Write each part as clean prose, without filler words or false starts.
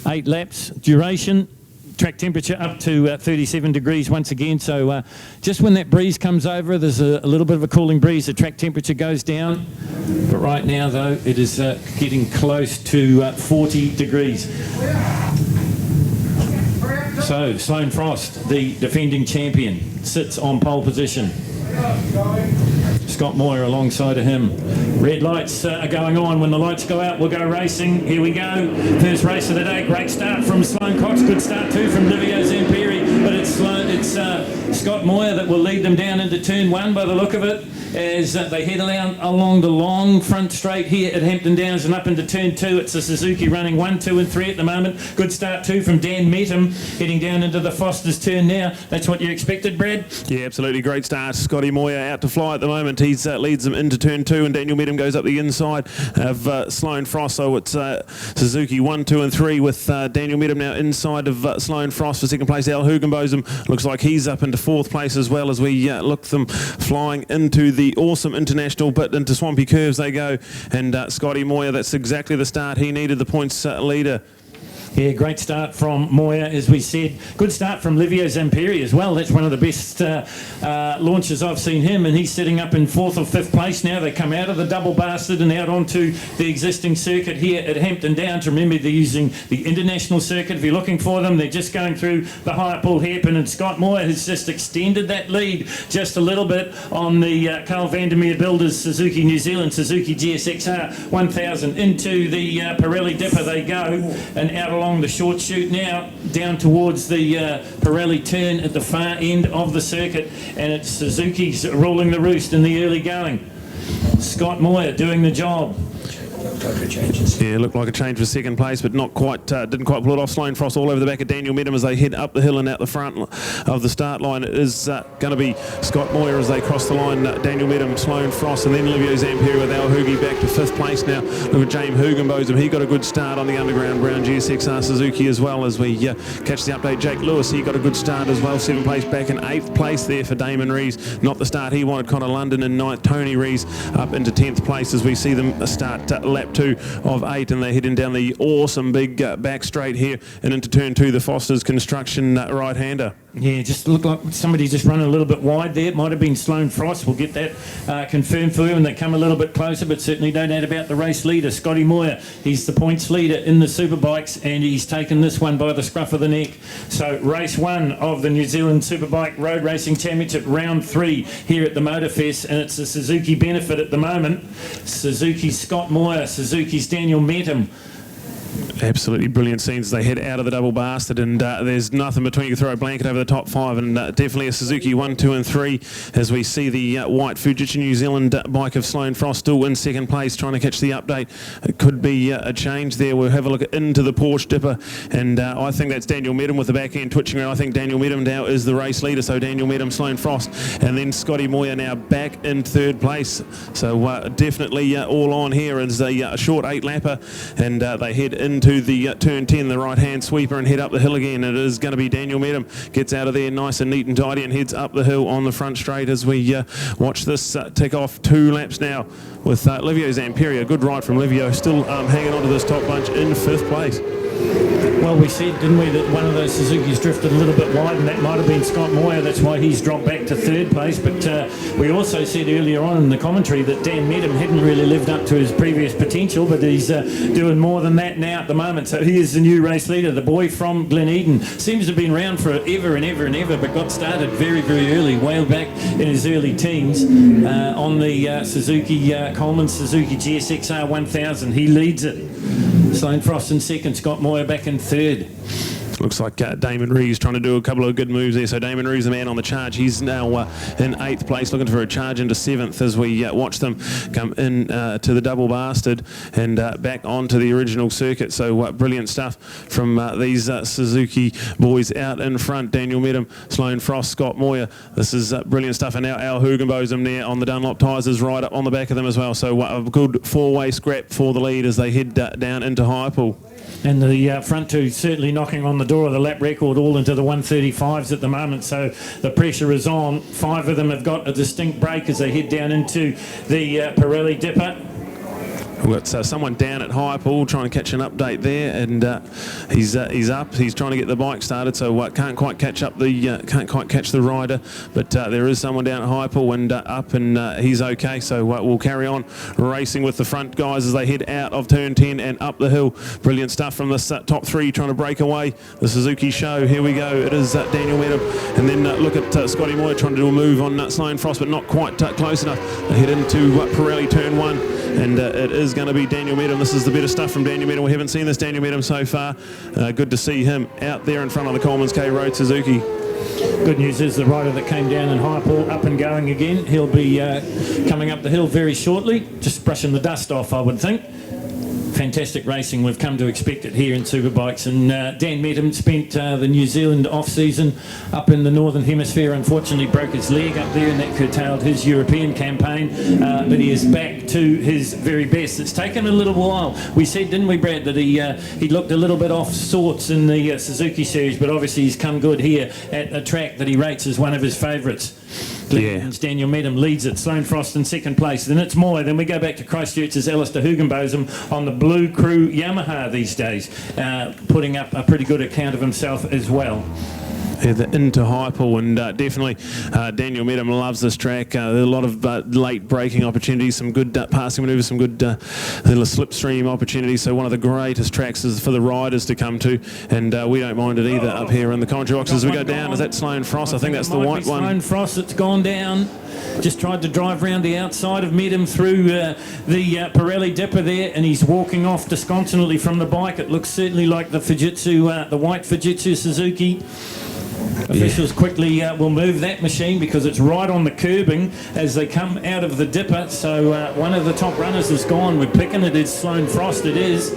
8 laps. Duration, track temperature up to 37 degrees once again. So just when that breeze comes over, there's a little bit of a cooling breeze, the track temperature goes down. But right now, though, it is getting close to 40 degrees. So Sloane Frost, the defending champion, sits on pole position. Scott Moir alongside of him. Red lights are going on. When the lights go out, we'll go racing. Here we go. First race of the day. Great start from Sloane Cox. Good start too from Livio Zamperi. But it's Scott Moir that will lead them down into turn 1 by the look of it, as they head along the long front straight here at Hampton Downs and up into turn 2. It's a Suzuki running 1, 2 and 3 at the moment. Good start too from Dan Meetham, heading down into the Foster's turn now. That's what you expected, Brad? Yeah, absolutely. Great start. Scotty Moir out to fly at the moment. He leads them into turn 2, and Daniel Meetham goes up the inside of Sloane Frost. So it's Suzuki 1, 2 and 3 with Daniel Meetham now inside of Sloane Frost for second place. Al Hugenbotham looks like he's up into 4th place as well, as we look them flying into the awesome international bit. Into swampy curves they go, and Scotty Moir, that's exactly the start he needed, the points leader. Yeah, great start from Moir, as we said. Good start from Livio Zamperi as well. That's one of the best launches I've seen him, and he's sitting up in 4th or 5th place now. They come out of the double bastard and out onto the existing circuit here at Hampton Downs. Remember, they're using the international circuit. If you're looking for them, they're just going through the Highpool hairpin, and Scott Moir has just extended that lead just a little bit on the Carl Vandermeer Builders Suzuki New Zealand Suzuki GSXR 1000. Into the Pirelli Dipper they go, and out along the short chute now, down towards the Pirelli turn at the far end of the circuit, and it's Suzuki's ruling the roost in the early going. Scott Moir doing the job. Yeah, looked like a change for second place, but not quite, didn't quite pull it off. Sloane Frost all over the back of Daniel Meetham as they head up the hill and out the front of the start line. It is going to be Scott Moir as they cross the line. Daniel Meetham, Sloane Frost, and then Livio Zamperi with Al Hugi back to 5th place now. Look at James Hugenbotham. He got a good start on the underground brown GSXR Suzuki as well, as we catch the update. Jake Lewis, he got a good start as well. 7th place back in 8th place there for Damon Rees. Not the start he wanted. Connor London in 9th. Tony Rees up into 10th place as we see them start lap 2 of 8, and they're heading down the awesome big back straight here and into turn 2, the Foster's construction right-hander. Yeah, just looked like somebody just run a little bit wide there. It might have been Sloane Frost. We'll get that confirmed for you when they come a little bit closer, but certainly no doubt about the race leader, Scotty Moir. He's the points leader in the Superbikes, and he's taken this one by the scruff of the neck. So race 1 of the New Zealand Superbike Road Racing Championship, round 3 here at the Motorfest, and it's a Suzuki benefit at the moment. Suzuki's Scott Moir, Suzuki's Daniel Meetham. Absolutely brilliant scenes as they head out of the double bastard, and there's nothing between. You throw a blanket over the top 5, and definitely a Suzuki 1, 2 and 3 as we see the white Fujitsu New Zealand bike of Sloane Frost still in second place, trying to catch the update. It could be a change there. We'll have a look into the Porsche Dipper, and I think that's Daniel Meetham with the back end twitching around. I think Daniel Meetham now is the race leader, so Daniel Meetham, Sloane Frost, and then Scotty Moir now back in 3rd place. So definitely all on here as a short 8-lapper, and they head into the turn 10, the right-hand sweeper, and head up the hill again. It is going to be Daniel Meetham. Gets out of there nice and neat and tidy and heads up the hill on the front straight as we watch this tick off 2 laps now with Livio Zamperi. A good ride from Livio, still hanging on to this top bunch in 5th place. Well, we said, didn't we, that one of those Suzukis drifted a little bit wide, and that might have been Scott Moir. That's why he's dropped back to 3rd place. But we also said earlier on in the commentary that Dan Meetham hadn't really lived up to his previous potential, but he's doing more than that now at the moment. So he is the new race leader, the boy from Gleneden. Seems to have been around for ever and ever and ever, but got started very, very early, way back in his early teens on the Suzuki Coleman Suzuki GSXR 1000. He leads it. Sloane Frost in 2nd, Scott Moir back in 3rd. Looks like Damon Rees trying to do a couple of good moves there. So Damon Rees, the man on the charge, he's now in 8th place, looking for a charge into 7th as we watch them come in to the double bastard and back onto the original circuit. So brilliant stuff from these Suzuki boys out in front. Daniel Meetham, Sloane Frost, Scott Moir. This is brilliant stuff. And now Al Hugenbotham there on the Dunlop tyres is right up on the back of them as well. So a good 4-way scrap for the lead as they head down into Highpool. And the front 2 certainly knocking on the door of the lap record, all into the 135s at the moment. So the pressure is on. 5 of them have got a distinct break as they head down into the Pirelli Dipper. We've got someone down at Highpool trying to catch an update there, and he's up. He's trying to get the bike started, so can't quite catch the rider. But there is someone down at Highpool and up, and he's okay. So we'll carry on racing with the front guys as they head out of turn 10 and up the hill. Brilliant stuff from this top three trying to break away. The Suzuki show. Here we go. It is Daniel Medham, and then look at Scotty Moyer trying to do a move on Sloan Frost, but not quite close enough. They head into Pirelli turn 1, and it is going to be Daniel Medham. This is the better stuff from Daniel Medham. We haven't seen this Daniel Medham so far. Good to see him out there in front of the Coleman's K Road Suzuki. Good news is the rider that came down in Highpool up and going again. He'll be coming up the hill very shortly, just brushing the dust off, I would think. Fantastic racing. We've come to expect it here in Superbikes. And Dan Medham spent the New Zealand off-season up in the Northern Hemisphere. Unfortunately broke his leg up there, and that curtailed his European campaign. But he is back to his very best. It's taken a little while. We said, didn't we, Brad, that he looked a little bit off sorts in the Suzuki Series, but obviously he's come good here at a track that he rates as one of his favourites. Yeah. Daniel Medham leads it. Sloan Frost in second place. Then it's Moy. Then we go back to Christchurch's Alistair Hugenbotham on the Blue Crew Yamaha these days, putting up a pretty good account of himself as well. Into Highpool, and definitely Daniel Medham loves this track. There are a lot of late braking opportunities, some good passing manoeuvres, some good little slipstream opportunities. So one of the greatest tracks is for the riders to come to, and we don't mind it either up here in the commentary box as we go down. Is that Sloan Frost? I think that's the white one. Sloan Frost, it's gone down. Just tried to drive round the outside of Medham through the Pirelli dipper there, and he's walking off disconsolately from the bike. It looks certainly like the Fujitsu, the white Fujitsu Suzuki. Officials quickly will move that machine because it's right on the curbing as they come out of the dipper. So one of the top runners is gone. We're picking it is Sloan Frost. It is.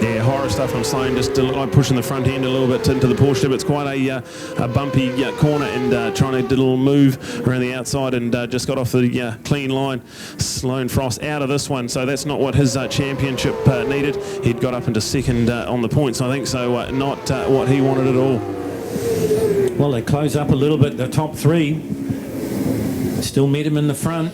Yeah, horror stuff from Sloan, just like pushing the front end a little bit into the Porsche dip. It's quite a bumpy corner, and trying to do a little move around the outside, and just got off the clean line. Sloan Frost out of this one, so that's not what his championship needed. He'd got up into second on the points, I think, so not what he wanted at all. Well, they close up a little bit, the top three. Still Medham in the front,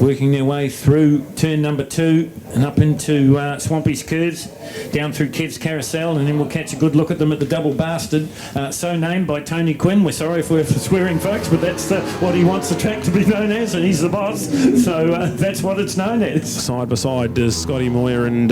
working their way through turn number 2 and up into Swampy's curves, down through Kev's Carousel, and then we'll catch a good look at them at the Double Bastard, so named by Tony Quinn. We're sorry if we're swearing, folks, but that's what he wants the track to be known as, and he's the boss, so that's what it's known as. Side by side does Scotty Moyer and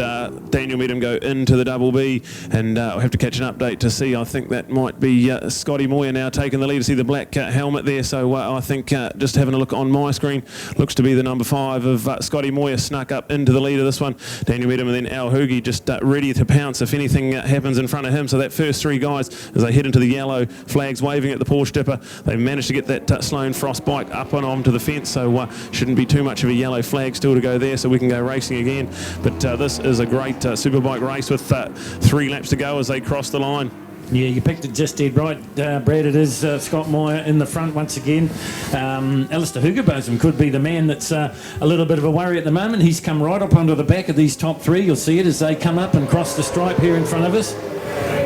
Daniel Medham go into the Double B, and we'll have to catch an update to see. I think that might be Scotty Moyer now taking the lead. To see the black helmet there, so I think just having a look on my screen, looks to be the number 5 of Scotty Moyer snuck up into the lead of this one. Daniel Medham, and then Al Hoogie just ready to pounce if anything happens in front of him. So that first 3 guys, as they head into the yellow flags waving at the Porsche dipper, they've managed to get that Sloan Frost bike up and onto the fence, so shouldn't be too much of a yellow flag still to go there, so we can go racing again. But this is a great superbike race with 3 laps to go as they cross the line. Yeah, you picked it just dead right, Brad. It is Scott Moyer in the front once again. Alistair Hugenbotham could be the man that's a little bit of a worry at the moment. He's come right up onto the back of these top 3. You'll see it as they come up and cross the stripe here in front of us.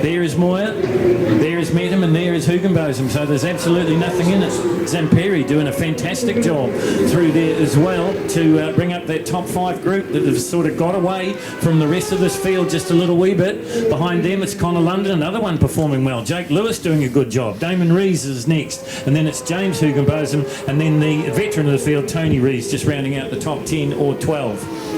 There is Moyer, there is Medham, and there is Hugenbotham. So there's absolutely nothing in it. Zamperi doing a fantastic job through there as well to bring up that top 5 group that have sort of got away from the rest of this field just a little wee bit. Behind them it's Connor London, another one performing well. Jake Lewis doing a good job. Damon Rees is next, and then it's James Hugenbotham, and then the veteran of the field, Tony Rees, just rounding out the top 10 or 12.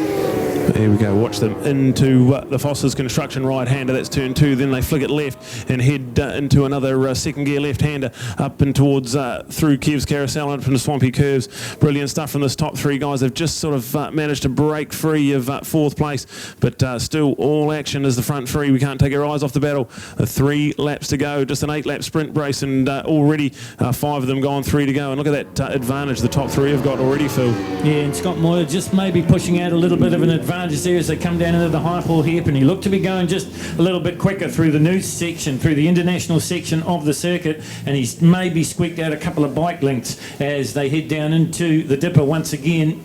Here we go, watch them into the Foster's construction right-hander. That's turn 2. Then they flick it left and head into another second gear left-hander up and towards through Kev's Carousel and up into Swampy Curves. Brilliant stuff from this top 3 guys. They've just sort of managed to break free of 4th place, but still all action as the front 3. We can't take our eyes off the battle. 3 laps to go, just an 8-lap sprint race, and already 5 of them gone, 3 to go. And look at that advantage the top 3 have got already, Phil. Yeah, and Scott Moyer just maybe pushing out a little bit of an advantage there as they come down into the Highpool hairpin. He looked to be going just a little bit quicker through the new section, through the international section of the circuit, and he's maybe squeaked out a couple of bike lengths as they head down into the dipper once again.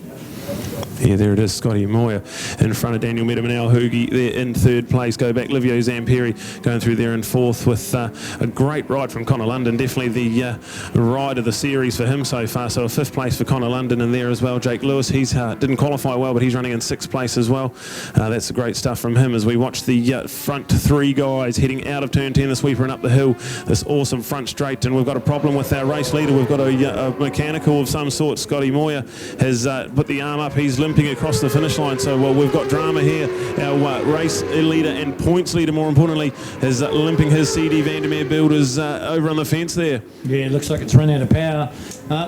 Yeah, there it is, Scotty Moyer in front of Daniel Medham and Al Hoogie there in third place. Go back, Livio Zamperi going through there in fourth with a great ride from Connor London. Definitely the ride of the series for him so far. So a fifth place for Connor London in there as well. Jake Lewis, he's didn't qualify well, but he's running in sixth place as well. That's great stuff from him as we watch the front three guys heading out of turn 10, the sweeper and up the hill. This awesome front straight, and we've got a problem with our race leader. We've got a mechanical of some sort. Scotty Moyer has put the arm up. He's limping across the finish line, so we've got drama here. Our race leader and points leader, more importantly, is limping his CD Vandermeer builders over on the fence there. Yeah, it looks like it's run out of power.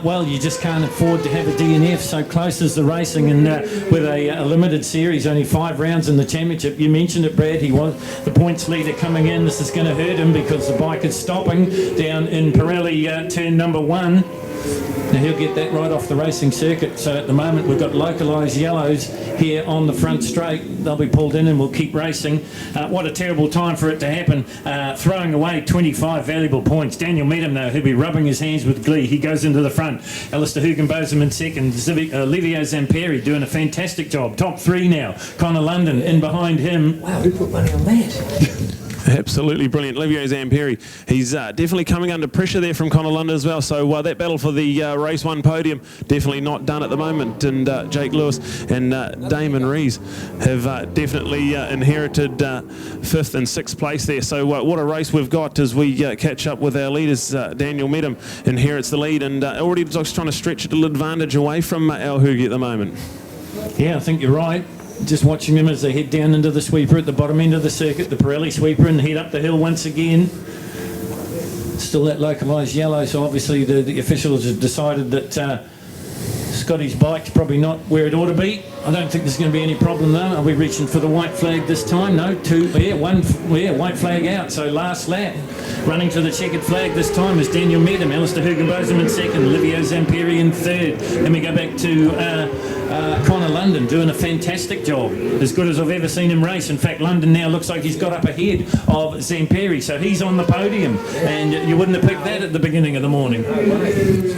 Well, you just can't afford to have a DNF so close as the racing, and with a limited series, only 5 rounds in the championship. You mentioned it, Brad, he was the points leader coming in. This is going to hurt him because the bike is stopping down in Pirelli turn number 1. Now he'll get that right off the racing circuit. So at the moment we've got localised yellows here on the front straight. They'll be pulled in and we'll keep racing. What a terrible time for it to happen. Throwing away 25 valuable points. Daniel Medham though, he'll be rubbing his hands with glee. He goes into the front. Alistair Hugenbotham in second. Livio Zamperi doing a fantastic job. Top 3 now. Connor London in behind him. Wow, who put money on that? Absolutely brilliant. Livio Zamperi, he's definitely coming under pressure there from Connor London as well. So that battle for the race 1 podium definitely not done at the moment. And Jake Lewis and Damon Rees have definitely inherited 5th and 6th place there. So what a race we've got as we catch up with our leaders. Daniel Medham inherits the lead and already looks trying to stretch a little advantage away from Al Hoogie at the moment. Yeah, I think you're right. Just watching them as they head down into the sweeper at the bottom end of the circuit, the Pirelli sweeper, and head up the hill once again. Still that localised yellow, so obviously the officials have decided that Scotty's bike's probably not where it ought to be. I don't think there's going to be any problem though. Are we reaching for the white flag this time? No, 2, yeah, 1, yeah, white flag out. So last lap. Running to the checkered flag this time is Daniel Medham, Alistair Hugenbotham in second, Livio Zamperi in third. Then we go back to Connor London doing a fantastic job. As good as I've ever seen him race. In fact, London now looks like he's got up ahead of Zamperi, so he's on the podium. And you wouldn't have picked that at the beginning of the morning.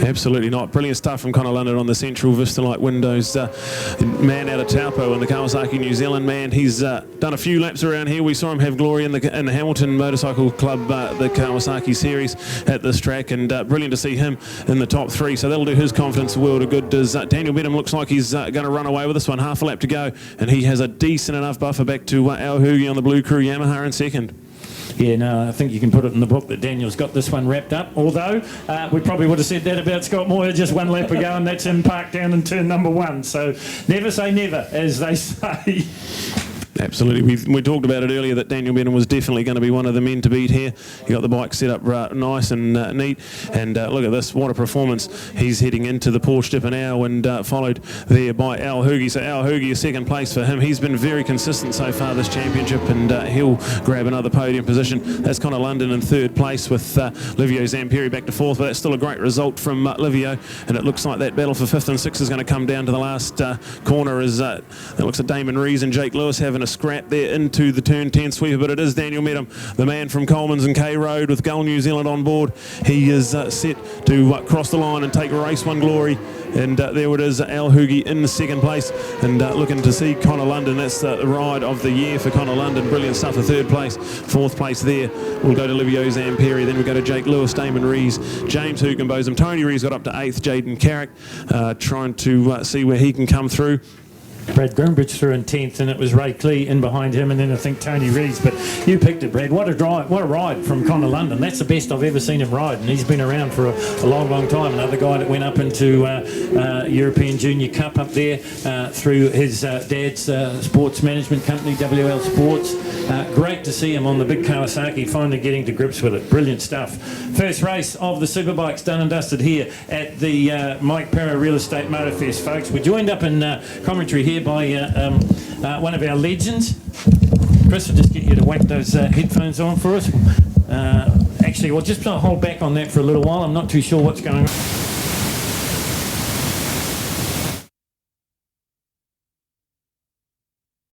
Absolutely not. Brilliant stuff from Connor London on the central Vista Light windows. Man out of Taupo in the Kawasaki New Zealand man. He's done a few laps around here. We saw him have glory in the Hamilton Motorcycle Club, the Kawasaki series at this track, and brilliant to see him in the top 3. So that'll do his confidence a world of good. As Daniel Medham looks like he's going to run away with this one. Half a lap to go, and he has a decent enough buffer back to Al Hoogie on the Blue Crew Yamaha in second. Yeah, no, I think you can put it in the book that Daniel's got this one wrapped up. Although, we probably would have said that about Scott Moyer just 1 lap ago, and that's him parked down in turn number 1. So never say never, as they say. Absolutely. We talked about it earlier that Daniel Medham was definitely going to be one of the men to beat here. He got the bike set up nice and neat. And look at this. What a performance. He's heading into the Porsche Dipper now and followed there by Al Hoogie. So Al Hoogie is second place for him. He's been very consistent so far this championship, and he'll grab another podium position. That's Connor London in third place with Livio Zamperi back to fourth. But that's still a great result from Livio. And it looks like that battle for 5th and 6th is going to come down to the last corner as it looks like Damon Rees and Jake Lewis having a scrap there into the turn 10 sweeper, but it is Daniel Medham, the man from Coleman's and K Road with Gull New Zealand on board. He is set to cross the line and take race 1 glory, and there it is, Al Hoogie in the second place, and looking to see Connor London. That's the ride of the year for Connor London. Brilliant stuff for third place. Fourth place there we'll go to Livio Zamperi, then we go to Jake Lewis, Damon Rees, James Hugenbotham. Tony Rees got up to 8th. Jaden Carrick trying to see where he can come through. Brad Grimbridge through in 10th, and it was Ray Clee in behind him, and then I think Tony Rees. But you picked it, Brad. What a drive, what a ride from Connor London. That's the best I've ever seen him ride, and he's been around for a long, long time. Another guy that went up into European Junior Cup up there through his dad's sports management company, WL Sports. Great to see him on the big Kawasaki, finally getting to grips with it. Brilliant stuff. First race of the Superbikes done and dusted here at the Mike Parra Real Estate Motor Fest, folks. We're joined up in commentary here by one of our legends. Chris, I'll just get you to whack those headphones on for us. Actually, we'll just hold back on that for a little while. I'm not too sure what's going on.